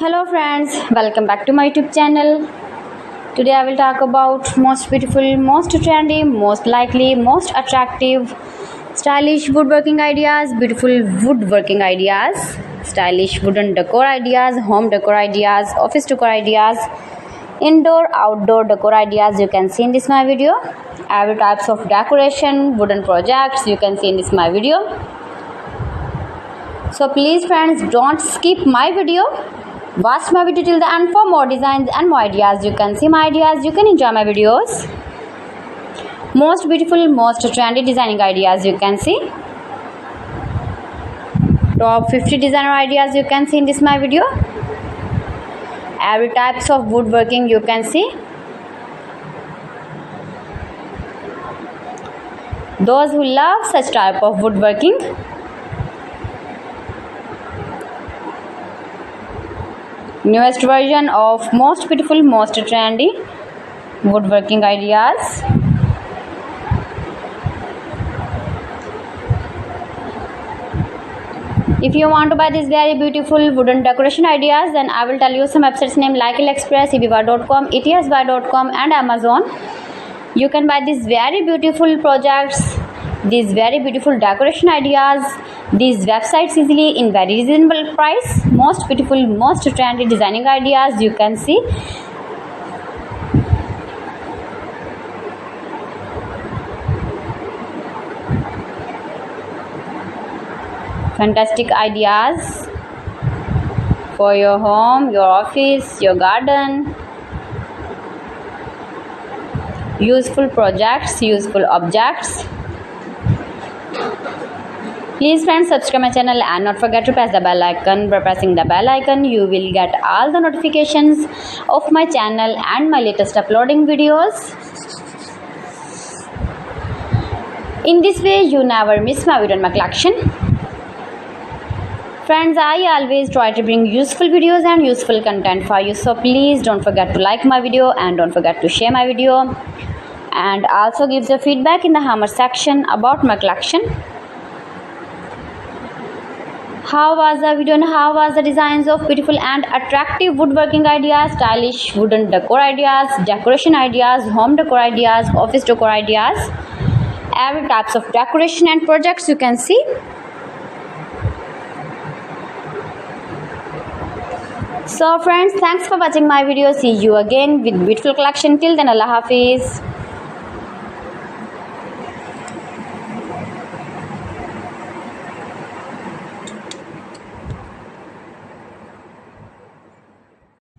Hello friends, welcome back to my YouTube channel. Today I will talk about most beautiful, most trendy, most likely, most attractive, stylish woodworking ideas, beautiful woodworking ideas, stylish wooden decor ideas, home decor ideas, office decor ideas, indoor, outdoor decor ideas you can see in this my video. Every types of decoration, wooden projects you can see in this my video. So please friends, don't skip my video. Watch my video till the end for more designs and more ideas. You can see my ideas, you can enjoy my videos. Most beautiful, most trendy designing ideas you can see. Top 50 designer ideas you can see in this my video. Every types of woodworking you can see. Those who love such type of woodworking, newest version of most beautiful, most trendy woodworking ideas. If you want to buy these very beautiful wooden decoration ideas, then I will tell you some websites name like AliExpress, eBay.com, etsbuy.com and Amazon. You can buy these very beautiful projects, these very beautiful decoration ideas, these websites easily in very reasonable price. Most beautiful, most trendy designing ideas you can see. Fantastic ideas for your home, your office, your garden. Useful projects, useful objects. Please friends, subscribe my channel and not forget to press the bell icon. By pressing the bell icon, you will get all the notifications of my channel and my latest uploading videos. In this way, you never miss my video in my collection. Friends, I always try to bring useful videos and useful content for you. So please don't forget to like my video and don't forget to share my video. And also give your feedback in the comment section about my collection. How was the video and how was the designs of beautiful and attractive woodworking ideas, stylish wooden decor ideas, decoration ideas, home decor ideas, office decor ideas, every types of decoration and projects you can see. So friends, thanks for watching my video. See you again with beautiful collection. Till then, Allah Hafiz.